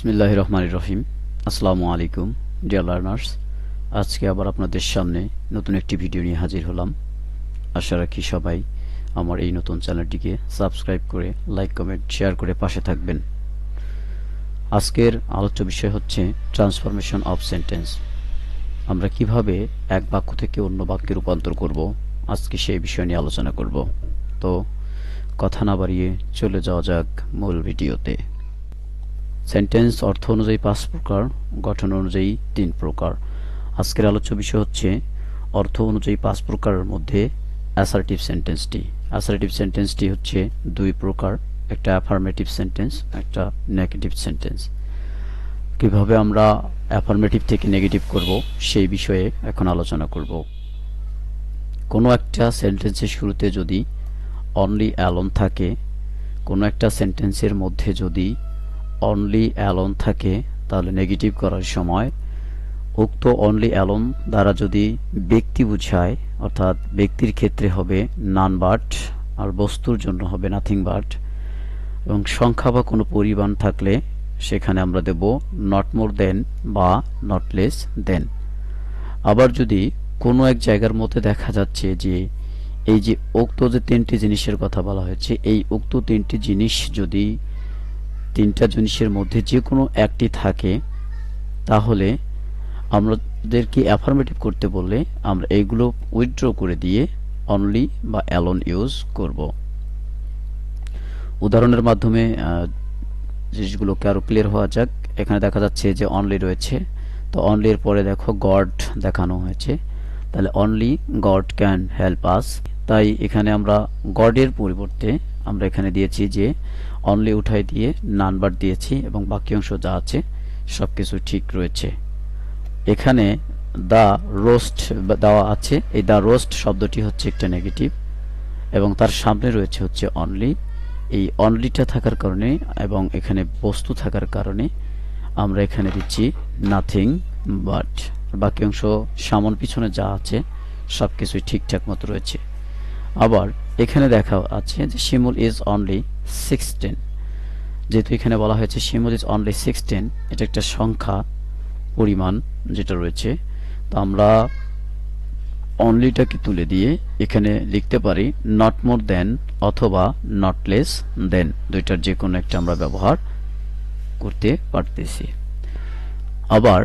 বিসমিল্লাহির রহমানির রহিম। আসসালামু আলাইকুম ডিয়ার লার্নার্স। আজকে আবার আপনাদের সামনে নতুন একটি ভিডিও নিয়ে হাজির হলাম। আশা রাখি সবাই আমার এই নতুন চ্যানেলটিকে সাবস্ক্রাইব করে লাইক কমেন্ট শেয়ার করে পাশে থাকবেন। আজকের আলোচ্য বিষয় হচ্ছে ট্রান্সফরমেশন অফ সেন্টেন্স। আমরা কিভাবে এক বাক্য থেকে অন্য বাক্যে রূপান্তর করব, আজকে সেই বিষয় নিয়ে আলোচনা করব। তো কথা না বাড়িয়ে চলে যাওয়া যাক মূল ভিডিওতে। সেন্টেন্স অর্থ অনুযায়ী 5 প্রকার, গঠন অনুযায়ী 3 প্রকার। আজকের আলোচ্য বিষয় হচ্ছে অর্থ অনুযায়ী 5 প্রকারের মধ্যে অ্যাসার্টিভ সেন্টেন্সটি। অ্যাসার্টিভ সেন্টেন্সটি হচ্ছে 2 প্রকার, একটা অ্যাফার্মেটিভ সেন্টেন্স, একটা নেগেটিভ সেন্টেন্স। কিভাবে আমরা অ্যাফার্মেটিভ থেকে নেগেটিভ করব সেই বিষয়ে এখন আলোচনা করব। কোনো একটা সেন্টেন্সের শুরুতে যদি অনলি অ্যালোন থাকে, কোনো একটা সেন্টেন্সের মধ্যে যদি অনলি অ্যালোন থাকে, তাহলে নেগেটিভ করার সময় উক্ত অনলি অ্যালোন দ্বারা যদি ব্যক্তি বুঝায়, অর্থাৎ ব্যক্তির ক্ষেত্রে হবে নান বাট, আর বস্তুর জন্য হবে নাথিং বাট, এবং সংখ্যা বা কোনো পরিমাণ থাকলে সেখানে আমরা দেব নট মোর দেন বা নট লেস দেন। আবার যদি কোনো এক জায়গার মধ্যে দেখা যাচ্ছে যে এই যে উক্ত যে 3টি জিনিসের কথা বলা হয়েছে, এই উক্ত 3টি জিনিস যদি 3টা জিনিসের মধ্যে যে কোনো একটি থাকে, তাহলে আমাদেরকে অ্যাফার্মেটিভ করতে বললে আমরা এইগুলো উইথড্র করে দিয়ে অনলি বা অ্যালোন ইউজ করব। উদাহরণের মাধ্যমে জিনিসগুলোকে আরো ক্লিয়ার হওয়া যাক। এখানে দেখা যাচ্ছে যে অনলি রয়েছে, তো অনলির পরে দেখো গড দেখানো হয়েছে, তাহলে only god can help us. তাই এখানে আমরা গডের পরিবর্তে আমরা এখানে দিয়েছি যে অনলি উঠাই দিয়ে নান বাট দিয়েছি, এবং বাকি অংশ যা আছে সবকিছু ঠিক রয়েছে। এখানে দা রোস্ট দেওয়া আছে, এই দা রোস্ট শব্দটি হচ্ছে একটা নেগেটিভ, এবং তার সামনে রয়েছে হচ্ছে অনলি। এই অনলিটা থাকার কারণে এবং এখানে বস্তু থাকার কারণে আমরা এখানে দিচ্ছি নাথিং বাট। বাকি অংশ সামন পিছনে যা আছে সবকিছুই ঠিকঠাক মতো রয়েছে। আবার এখানে দেখা আছে যে শিমুল ইজ অনলি 16। যেহেতু এখানে বলা হয়েছে শিমুল ইজ অনলি 16, এটা একটা সংখ্যা পরিমাণ যেটা রয়েছে, তো আমরা অনলিটাকে তুলে দিয়ে এখানে লিখতে পারি নট মোর দেন অথবা নট লেস দেন, দুইটার যে কোনো একটা আমরা ব্যবহার করতে পারতেছি। আবার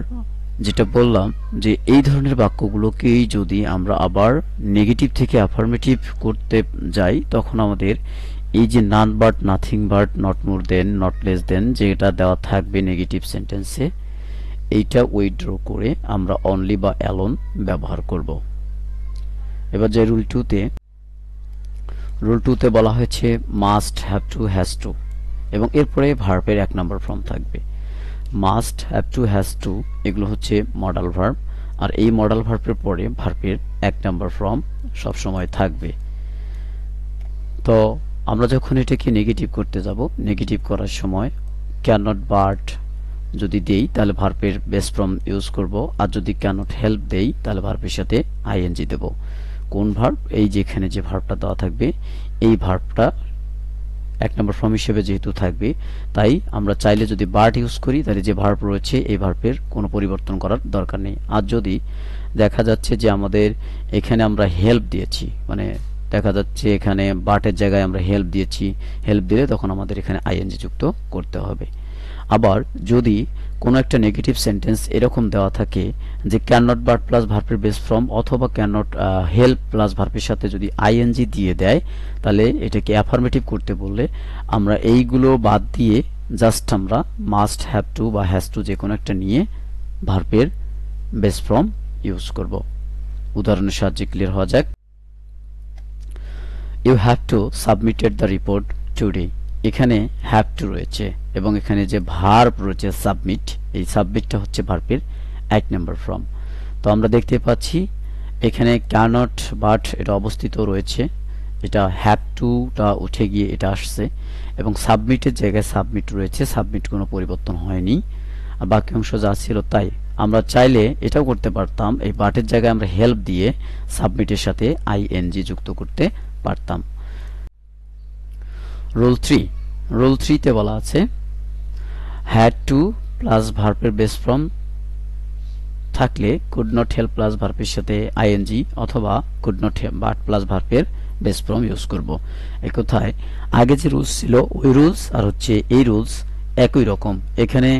যেটা বললাম যে এই ধরনের বাক্যগুলোকেই যদি আমরা আবার নেগেটিভ থেকে অ্যাফার্মেটিভ করতে যাই, তখন আমাদের এই যে none but, nothing but, not more than, not less than যেটা দেওয়া থাকবে নেগেটিভ সেন্টেন্সে, এইটা উইথড্র করে আমরা অনলি বা অ্যালোন ব্যবহার করব। এবার যে রুল 2তে বলা হয়েছে must, have to, has to, এবং এরপরে ভার্বের 1 নম্বর ফর্ম থাকবে। Must, have to, has to এগুলো হচ্ছে মডাল ভার্ব, আর এই মডাল ভার্বের পরে ভার্বের 1 নম্বর ফর্ম সবসময় থাকবে। তো আমরা যখন এটাকে নেগেটিভ করতে যাব, নেগেটিভ করার সময় ক্যান নট বাট যদি দেই তাহলে ভার্বের বেস ফর্ম ইউজ করব, আর যদি ক্যান নট হেল্প দেই তাহলে ভার্বের সাথে আইএনজি দেব। কোন ভার্ব? এই যেখানে যে ভার্বটা দেওয়া থাকবে এই ভার্বটা 1 নম্বর ফর্ম হিসেবে যেহেতু থাকবে, তাই আমরা চাইলে যদি বাট ইউজ করি তাহলে যে ভার্ব রয়েছে এই ভার্বের কোনো পরিবর্তন করার দরকার নেই। আর যদি দেখা যাচ্ছে যে আমাদের এখানে আমরা হেল্প দিয়েছি, মানে দেখা যাচ্ছে এখানে বাটের জায়গায় আমরা হেল্প দিয়েছি, হেল্প দিলে তখন আমাদের এখানে আইএনজি যুক্ত করতে হবে। আবার যদি কোনো একটা নেগেটিভ সেন্টেন্স এরকম দেওয়া থাকে যে ক্যান নট বাট প্লাস ভার্বের বেস ফর্ম অথবা ক্যান নট হেল্প প্লাস ভার্বের সাথে যদি আইএনজি দিয়ে দেয়, তাহলে এটাকে অ্যাফার্মেটিভ করতে বললে আমরা এইগুলো বাদ দিয়ে জাস্ট আমরা মাস্ট, হ্যাভ টু বা হ্যাজ টু যে কোনো একটা নিয়ে ভার্বের বেস ফর্ম ইউজ করব। উদাহরণের সাহায্যে ক্লিয়ার হওয়া যাক। You have to submitted the report today. এখানে হ্যাভ টু রয়েছে এবং এখানে যে ভার্ব রয়েছে সাবমিট, এই সাবমিটটা হচ্ছে ভার্বের 1 নম্বর ফর্ম। তো আমরা দেখতে পাচ্ছি এখানে ক্যানট বাট এটা অবস্থিত রয়েছে, এটা হ্যাভ টুটা উঠে গিয়ে এটা আসছে, এবং সাবমিটের জায়গায় সাবমিট রয়েছে, সাবমিট কোনো পরিবর্তন হয়নি, আর বাকি অংশ যা ছিল তাই। আমরা চাইলে এটাও করতে পারতাম, এই বাটের জায়গায় আমরা হেল্প দিয়ে সাবমিটের সাথে আইএনজি যুক্ত করতে পারতাম। রুল 3 তে বলা আছে হ্যাড টু প্লাস ভার্বের বেস ফর্ম থাকলে কুড নট হেল্প প্লাস ভার্বের সাথে আইএনজি অথবা কুড নট বাট প্লাস ভার্বের বেস ফর্ম ইউজ করব। এই কথায় আগে যে রুলস ছিল ওই রুলস আর হচ্ছে এই রুলস একই রকম। এখানে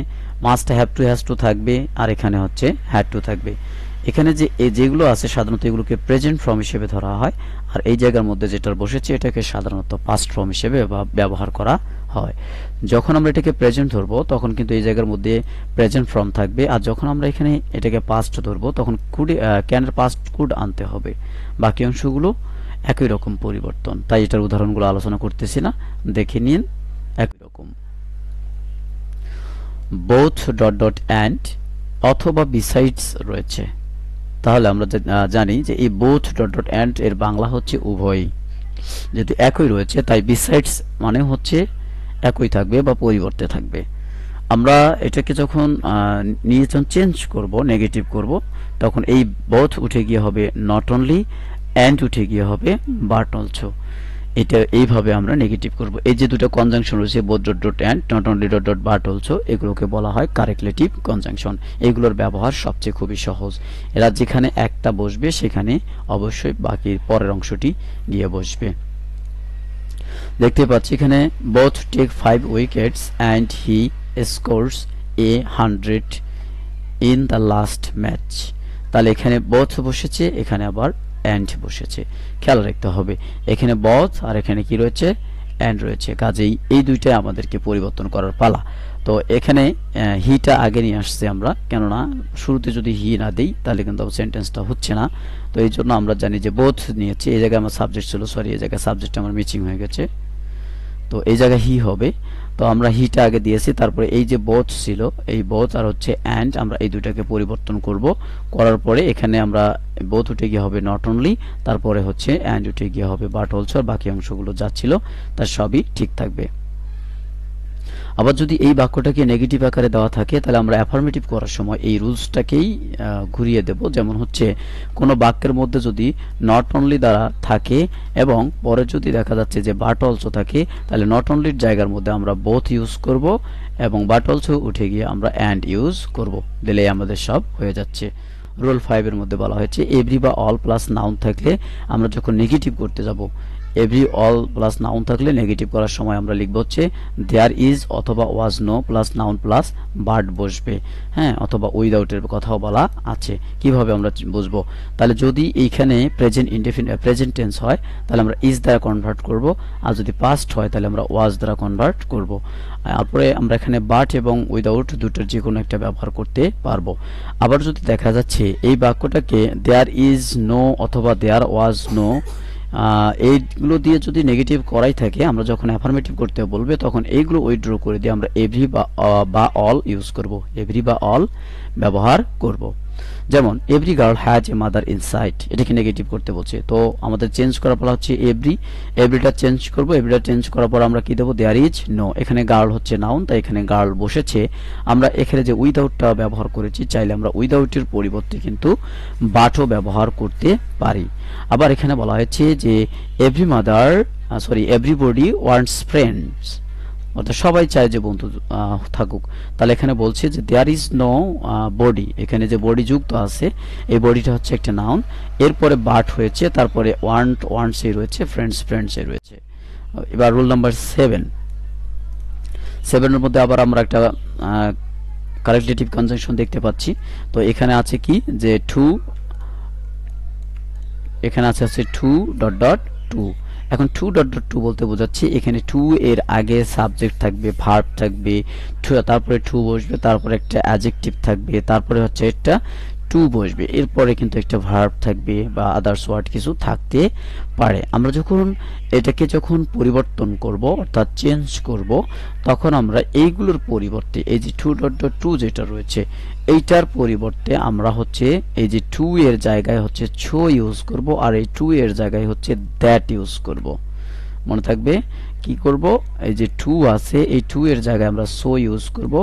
must have to has to থাকবে আর এখানে হচ্ছে হ্যাড টু থাকবে। এখানে যে যেগুলো আছে সাধারণত এগুলোকে প্রেজেন্ট ফর্ম হিসেবে ধরা হয়, আর এই জায়গার মধ্যে যেটা বসেছে এটাকে সাধারণত পাস্ট ফর্ম হিসেবে ব্যবহার করা হয়। যখন আমরা এটাকে প্রেজেন্ট ধরবো তখন কিন্তু এই জায়গার মধ্যে প্রেজেন্ট ফর্ম থাকবে, আর যখন আমরা এখানে এটাকে পাস্ট ধরবো তখন কুড ক্যানের পাস্ট কুড আনতে হবে। বাকি অংশগুলো একই রকম পরিবর্তন, তাই এটার উদাহরণগুলো আলোচনা করতেছি না, দেখে নিন। একই রকম বোথ ডট ডট অ্যান্ড অথবা বিসাইডস রয়েছে, তাহলে আমরা জানি যে এই বোথ ডট ডট অ্যান্ড এর বাংলা হচ্ছে উভয়। যেহেতু একই রয়েছে তাই বিসাইডস মানে হচ্ছে একই থাকবে বা পরিবর্তে থাকবে। আমরা এটাকে যখন নিয়ে চেঞ্জ করব, নেগেটিভ করব, তখন এই বোথ উঠে গিয়ে হবে নট অনলি, অ্যান্ড উঠে গিয়ে হবে বাট অলসো। এটা এইভাবে আমরা নেগেটিভ করব। এই যে দুটো কনজাংশন রয়েছে both dot dot and, not only dot dot but also, এগুলোকে বলা হয় কারেক্টলেটিভ কনজাংশন। এগুলোর ব্যবহার সবচেয়ে খুবই সহজ। এরা যেখানে একটা বসবে সেখানে অবশ্যই বাকি পরের অংশটি গিয়ে বসবে। দেখতে পাচ্ছি এখানে both take 5 wickets and he scores 100 in the last match. তাহলে এখানে বোথ বসেছে, এখানে আবার অ্যান্ড বসেছে, খেয়াল রাখতে হবে। এখানে বোথ আর এখানে কি রয়েছে, অ্যান্ড রয়েছে, কাজেই এই দুইটাই আমাদেরকে পরিবর্তন করার পালা। তো এখানে হিটা আগে নিয়ে আসছে আমরা, কেননা শুরুতে যদি হি না দেই তাহলে কিন্তু সেন্টেন্সটা হচ্ছে না। তো এই জন্য আমরা জানি যে বোথ নিয়েছি। এই জায়গায় আমার সাবজেক্ট ছিল, সরি এই জায়গায় সাবজেক্ট আমার মিচিং হয়ে গেছে, তো এই জায়গায় হি হবে। তো আমরা হিটা আগে দিয়েছি, তারপরে এই যে বোথ ছিল, এই বোথ আর হচ্ছে অ্যান্ড, আমরা এই দুটাকে পরিবর্তন করব। করার পরে এখানে আমরা বোথ উঠে গিয়ে হবে নট অনলি, তারপরে হচ্ছে অ্যান্ড উঠে গিয়ে হবে বাট অলসো, আর বাকি অংশগুলো যা ছিল তার সবই ঠিক থাকবে। আবার যদি এই বাক্যটাকে নেগেটিভ আকারে দেওয়া থাকে তাহলে আমরা অ্যাফার্মেটিভ করার সময় এই রুলসটাকেই ঘুরিয়ে দেব। যেমন হচ্ছে কোনো বাক্যের মধ্যে যদি নট অনলি দ্বারা থাকে এবং পরে যদি দেখা যাচ্ছে যে বাট অলসো থাকে, তাহলে নট অনলির জায়গার মধ্যে আমরা বোথ ইউজ করব এবং বাট অলসো উঠে গিয়ে আমরা অ্যান্ড ইউজ করব, দিলেই আমাদের সব হয়ে যাচ্ছে। রুল 5 এর মধ্যে বলা হয়েছে এভরি বা অল প্লাস নাউন থাকলে আমরা যখন নেগেটিভ করতে যাব, এভরি অল প্লাস নাউন থাকলে নেগেটিভ করার সময় আমরা লিখব হচ্ছে দেয়ার ইজ অথবা was no plus noun plus but বসবে, হ্যাঁ, অথবা উইদাউটের কথাও বলা আছে। কিভাবে আমরা বুঝবো? তাহলে যদি এইখানে প্রেজেন্ট টেন্স হয় তাহলে আমরা ইজ দ্বারা কনভার্ট করব, আর যদি পাস্ট হয় তাহলে আমরা ওয়াজ দ্বারা কনভার্ট করব। তারপরে আমরা এখানে বাট এবং উইদাউট দুটোর যে কোনো একটা ব্যবহার করতে পারবো। আবার যদি দেখা যাচ্ছে এই বাক্যটাকে দেয়ার ইজ নো অথবা দেয়ার ওয়াজ নো, এইগুলো দিয়ে যদি নেগেটিভ করাই থাকে, আমরা যখন অ্যাফার্মেটিভ করতে বলবে তখন এইগুলো উইথড্র করে দিয়ে আমরা এভরি বা অল ইউজ করব, এভরি বা অল ব্যবহার করব। যেমন every girl has a mother inside, এটাকে নেগেটিভ করতে বলছে, তো আমাদের চেঞ্জ করার পর হচ্ছে এভরিটা চেঞ্জ করব। এভরিটা চেঞ্জ করার পর আমরা কি দেবো, দেয়ার ইজ নো। এখানে গার্ল হচ্ছে নাউন, তাই এখানে গার্ল বসেছে। আমরা এখানে যে উইদাউটটা ব্যবহার করেছি, চাইলে আমরা উইদাউটের পরিবর্তে কিন্তু বাটও ব্যবহার করতে পারি। আবার এখানে বলা হয়েছে যে এভরিবডি ওয়ান্টস ফ্রেন্ডস, অর্থাৎ সবাই চায় যে বন্ধু থাকুক। তাহলে এখানে বলছে যে দেয়ার ইজ নো বডি, এখানে যে বডি যুক্ত আছে এই বডিটা হচ্ছে একটা নাউন, এরপরে বাট হয়েছে, তারপরে ওয়ান্টস এ রয়েছে, ফ্রেন্ডস এ রয়েছে। এবার রুল নাম্বার 7 এর মধ্যে আবার আমরা একটা কারেক্টলেটিভ কনজাংশন দেখতে পাচ্ছি। তো এখানে আছে কি যে এখানে আছে টু ডট ডট টু। এখন টু ডট ডট টু বলতে বোঝাচ্ছি এখানে টু এর আগে সাবজেক্ট থাকবে, ভার্ব থাকবে, তারপরে টু বসবে, তারপরে একটা অ্যাডজেক্টিভ থাকবে, তারপরে হচ্ছে একটা টু বসবে, এরপরে কিন্তু একটা ভার্ব থাকবে বা আদার্স ওয়ার্ড কিছু থাকতে পারে। আমরা এটাকে যখন পরিবর্তন করব অর্থাৎ চেঞ্জ করব, তখন আমরা এইগুলোর পরিবর্তে এই যে টু ডট ডট টু যেটা রয়েছে এইটার পরিবর্তে আমরা হচ্ছে এই যে টু এর জায়গায় হচ্ছে ছো ইউজ করব, আর এই টু এর জায়গায় হচ্ছে দ্যাট ইউজ করব। মনে থাকবে কি করব, এই যে টু আছে এই টু এর জায়গায় আমরা সো ইউজ করব,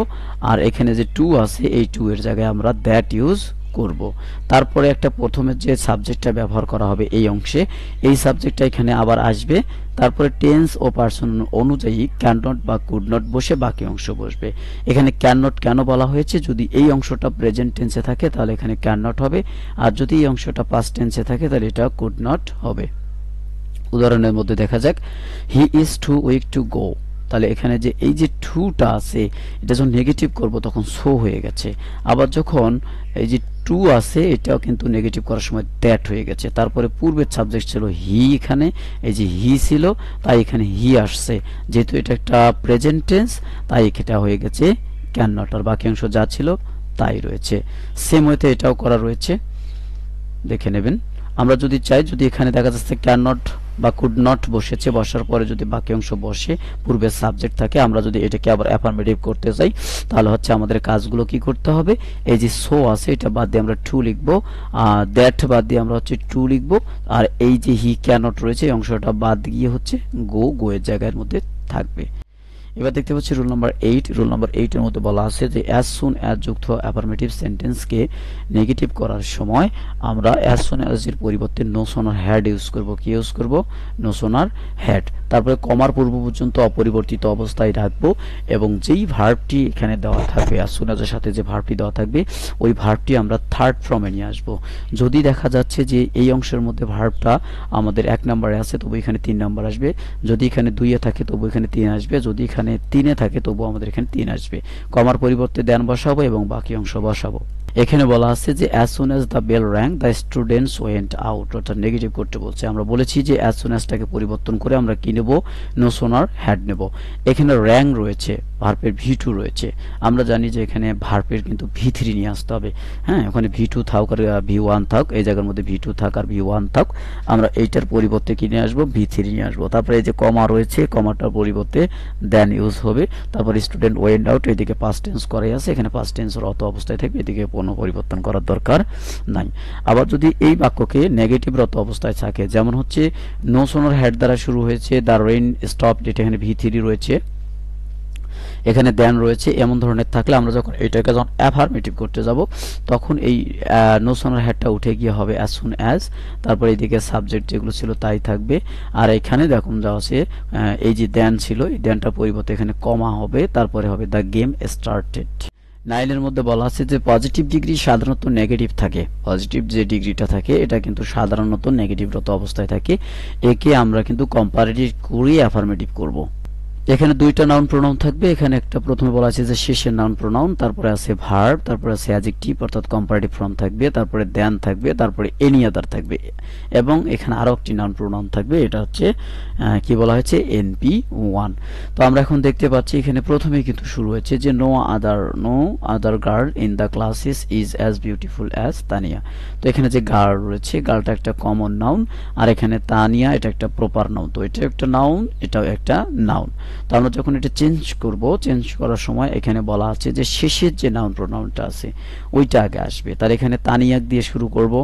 আর এখানে যে টু আছে এই টু এর জায়গায় আমরা দ্যাট ইউজ করব। তারপরে একটা প্রথমে যে সাবজেক্টটা ব্যবহার করা হবে এই অংশে, এই সাবজেক্টটা এখানে আবার আসবে। তারপরে টেন্স ও পার্সন অনুযায়ী ক্যান নট বা কুড নট বসে বাকি অংশ বসবে। এখানে ক্যান নট কেন বলা হয়েছে, যদি এই অংশটা প্রেজেন্ট টেন্সে থাকে তাহলে এখানে ক্যান নট হবে, আর যদি এই অংশটা পাস্ট টেন্সে থাকে তাহলে এটা কুড নট হবে। উদাহরণের মধ্যে দেখা যাক, he is too weak to go. তাহলে এখানে যে এই যে টুটা আছে, এটা যখন নেগেটিভ করব তখন সো হয়ে গেছে। আবার যখন এই যে টু আছে, এটাও কিন্তু নেগেটিভ করার সময় দ্যাট হয়ে গেছে। তারপরে পূর্বের সাবজেক্ট ছিল হি, এখানে এই যে হি ছিল তাই এখানে হি আসছে। যেহেতু এটা একটা প্রেজেন্ট টেন্স তাই এটা হয়ে গেছে ক্যান নট, আর বাকি অংশ যা ছিল তাই রয়েছে। সেম ওয়েতে এটাও করা রয়েছে, দেখে নেবেন। আমরা যদি চাই, যদি এখানে দেখা যাচ্ছে ক্যান নট বা কুড নট বসেছে, বসার পরে যদি বাকি অংশ বসে পূর্বের সাবজেক্ট থাকে, আমরা যদি এটাকে আবার অ্যাফার্মেটিভ করতে চাই তাহলে হচ্ছে আমাদের কাজগুলো কি করতে হবে, এই যে সো আছে এটা বাদ দিয়ে আমরা টু লিখবো, দ্যাট বাদ দিয়ে আমরা হচ্ছে টু লিখবো, আর এই যে হি ক্যানট রয়েছে এই অংশটা বাদ গিয়ে হচ্ছে গো এর জায়গার মধ্যে থাকবে। এবার দেখতে পাচ্ছি রুল নাম্বার 8। রুল নাম্বার 8 এর মধ্যে বলা আছে যে অ্যাজ সুন অ্যাজ যুক্ত অ্যাফার্মেটিভ সেন্টেন্সকে নেগেটিভ করার সময় আমরা অ্যাজ সুন অ্যাজ এর পরিবর্তে নো সোনার হ্যাড ইউজ করব। কি ইউজ করব? No sooner had. তারপরে কমার পূর্ব পর্যন্ত অপরিবর্তিত অবস্থায় রাখবো, এবং যেই ভার্বটি এখানে দেওয়া থাকবে অ্যাজ সুন অ্যাজ এর সাথে যে ভার্বটি দেওয়া থাকবে ওই ভার্বটি আমরা থার্ড ফর্মে নিয়ে আসবো। যদি দেখা যাচ্ছে যে এই অংশের মধ্যে ভার্বটা আমাদের 1 নম্বরে আছে তবু এখানে 3 নম্বর আসবে, যদি এখানে 2 এ থাকে তবু এখানে 3 আসবে, যদি এখানে 3 এ থাকে তবু আমাদের এখানে 3 আসবে। কমার পরিবর্তে দেন বসাবো এবং বাকি অংশ বসাবো। এখানে বলা আছে যে as soon as the bell rang the students went out, অর্থাৎ নেগেটিভ করতে বলছে। আমরা বলেছি যে as soon as টাকে পরিবর্তন করে আমরা কি নেব, no sooner had নেব। এখানে rang রয়েছে, ভার্বের V2 রয়েছে। আমরা জানি যে এখানে ভার্বের কিন্তু V3 নিয়ে আসতে হবে। হ্যাঁ, ওখানে V2 থাক আর V1 থাক, এই জায়গার মধ্যে V2 থাক আর V1 থাক, আমরা এইটার পরিবর্তে কি নিয়ে আসবো, V3 নিয়ে আসবো। তারপরে এই যে কমা রয়েছে, কমাটার পরিবর্তে দেন ইউজ হবে। তারপর স্টুডেন্ট ওয়েন্ট আউট, এদিকে পাস্ট টেন্স করাই আছে, এখানে পাস্ট টেন্সের অত অবস্থায় থাকবে, এদিকে কোনো পরিবর্তন করার দরকার নাই। আবার যদি এই বাক্যকে নেগেটিভ রত অবস্থায় থাকে, যেমন হচ্ছে নো সোনার হ্যাড দ্বারা শুরু হয়েছে, দ্য রেইন স্টপ, যেটা এখানে V3 রয়েছে, এখানে দেন রয়েছে, এমন ধরনের থাকলে আমরা যখন এটাকে যখন অ্যাফার্মেটিভ করতে যাব তখন এই নো সোনার হ্যাডটা উঠে গিয়ে হবে অ্যাজ সুন অ্যাজ, তারপরে এইদিকে সাবজেক্ট যেগুলো ছিল তাই থাকবে। আর এখানে দেখুন যাওয়া আছে এই যে দেন ছিল, এই দেনটার পরিবর্তে এখানে কমা হবে, তারপরে হবে দ্য গেম স্টার্টেড। 9 এর মধ্যে বলা আছে যে পজিটিভ ডিগ্রি সাধারণত নেগেটিভ থাকে। পজিটিভ যে ডিগ্রিটা থাকে এটা কিন্তু সাধারণত নেগেটিভ রত অবস্থায় থাকে। একে আমরা কিন্তু কম্পারেটিভ করে অ্যাফার্মেটিভ করব। এখানে দুইটা নাউন প্রোনাউন থাকবে। এখানে একটা প্রথমে বলা আছে যে শেষের নাউন প্রোনাউন, তারপরে আছে ভার্ব, তারপরে আছে অ্যাডজেক্টিভ অর্থাৎ কম্পারেটিভ ফর্ম থাকবে, তারপরে দেন থাকবে, তারপরে এনি আদার থাকবে, এবং এখানে আরো একটি নাউন প্রোনাউন থাকবে, এটা হচ্ছে কি বলা হয়েছে, NP1। তো আমরা এখন দেখতে পাচ্ছি এখানে প্রথমেই কিন্তু শুরু হয়েছে যে no other girl in the classes is as beautiful as Tania. তো এখানে যে গার্ল রয়েছে, গার্লটা একটা কমন নাউন, আর এখানে তানিয়া এটা একটা প্রপার নাউন। তো এটা একটা নাউন, এটাও একটা নাউন। তো আমরা যখন এটা চেঞ্জ করব, চেঞ্জ করার সময় এখানে বলা আছে যে শেষের যে নাউন প্রোনাউনটা আছে ওইটা আগে আসবে। তার এখানে তানিয়াক দিয়ে শুরু করব।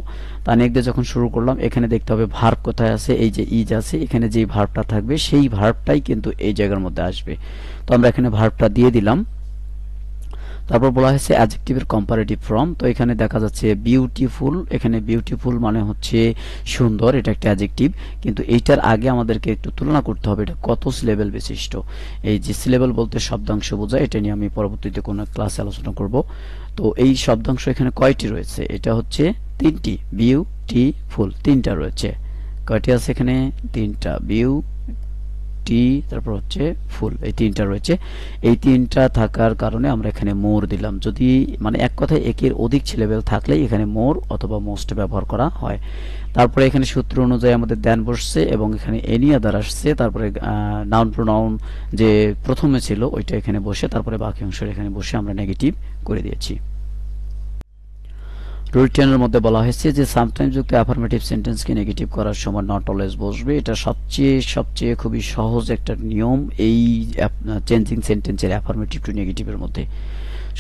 তানিয়াক দিয়ে যখন শুরু করলাম এখানে দেখতে হবে ভার্ব কোথায় আছে, এই যে ইজ আছে, এখানে যেই ভার্বটা থাকবে সেই ভার্বটাই কিন্তু এই জায়গার মধ্যে আসবে। তো আমরা এখানে ভার্বটা দিয়ে দিলাম। তারপর বলা হয়েছে অ্যাডজেক্টিভের কম্পারেটিভ ফর্ম। তো এখানে দেখা যাচ্ছে বিউটিফুল, এখানে বিউটিফুল মানে হচ্ছে সুন্দর, এটা একটা অ্যাডজেক্টিভ, কিন্তু এইটার আগে আমাদেরকে একটু তুলনা করতে হবে এটা কত সিলেবেল বিশিষ্ট। এই যে সিলেবেল বলতে শব্দাংশ বোঝায়, এটা নিয়ে আমি পরবর্তীতে কোনো ক্লাসে আলোচনা করব। তো এই শব্দাংশ এখানে কয়টি রয়েছে, এটা হচ্ছে 3টি। বিউটিফুল 3টা রয়েছে। কয়টি আছে এখানে? 3টা। তারপর হচ্ছে ফুল, এই 3টা রয়েছে। এই 3টা থাকার কারণে আমরা এখানে মোর দিলাম। যদি মানে এক কথায় একের অধিক সিলেবেল থাকলে এখানে মোর অথবা মোস্ট ব্যবহার করা হয়। তারপরে এখানে সূত্র অনুযায়ী আমাদের দেন বসছে এবং এখানে এনি আদার আসছে, তারপরে নাউন প্রোনাউন যে প্রথমে ছিল ওইটা এখানে বসে, তারপরে বাকি অংশ এখানে বসে আমরা নেগেটিভ করে দিয়েছি। রুল 10 এর মধ্যে বলা হয়েছে যে সামটাইমস যুক্ত অ্যাফার্মেটিভ সেন্টেন্সকে নেগেটিভ করার সময় নট অলওয়েজ বসবে। এটা সবচেয়ে খুবই সহজ একটা নিয়ম এই চেঞ্জিং সেন্টেন্সের অ্যাফার্মেটিভ টু নেগেটিভের মধ্যে।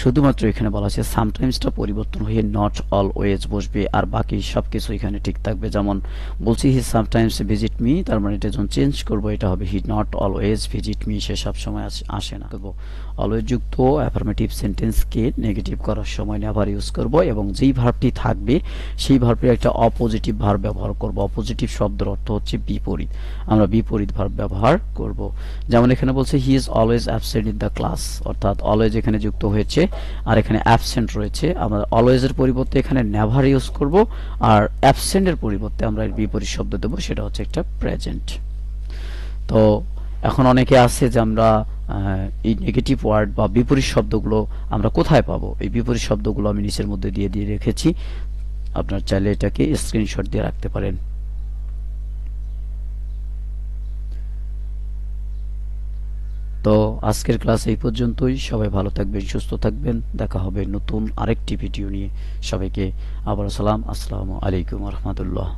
শুধুমাত্র এখানে বলা আছে সামটাইমসটা পরিবর্তন হয়ে নট অলওয়েজ বসবে, আর বাকি সবকিছু এখানে ঠিক থাকবে। যেমন বলছি হি সামটাইমস ভিজিট মি, তার মানে এটা যখন চেঞ্জ করবো এটা হবে he not always visit me, সে সব সময় আসে না। অলওয়েজ যুক্ত অ্যাফার্মেটিভ সেন্টেন্সকে নেগেটিভ করার সময় নেভার ইউজ করব, এবং যেই ভার্বটি থাকবে সেই ভার্বের একটা অপোজিটিভ ভার্ব ব্যবহার করব। অপোজিটিভ শব্দের অর্থ হচ্ছে বিপরীত, আমরা বিপরীত ভার্ব ব্যবহার করব। যেমন এখানে বলছে he is always absent in the class, অর্থাৎ অলওয়েজ এখানে যুক্ত হয়েছে আর এখানে অ্যাবসেন্ট রয়েছে। আমরা অলওয়েজের পরিবর্তে এখানে নেভার ইউজ করব, আর অ্যাবসেন্টের পরিবর্তে আমরা এর বিপরীত শব্দ দেব, সেটা হচ্ছে একটা প্রেজেন্ট। তো এখন অনেকে আছে যে আমরা এই নেগেটিভ ওয়ার্ড বা বিপরীত শব্দগুলো আমরা কোথায় পাবো, এই বিপরীত শব্দগুলো আমি নিচের মধ্যে দিয়ে দিয়ে রেখেছি, আপনার চাইলে এটাকে স্ক্রিনশট দিয়ে রাখতে পারেন। তো আজকের ক্লাস এই পর্যন্তই। সবাই ভালো থাকবেন, সুস্থ থাকবেন, দেখা হবে নতুন আরেকটি ভিডিও নিয়ে। সবাইকে আবার সালাম, আসসালামু আলাইকুম রহমতুল্লাহ।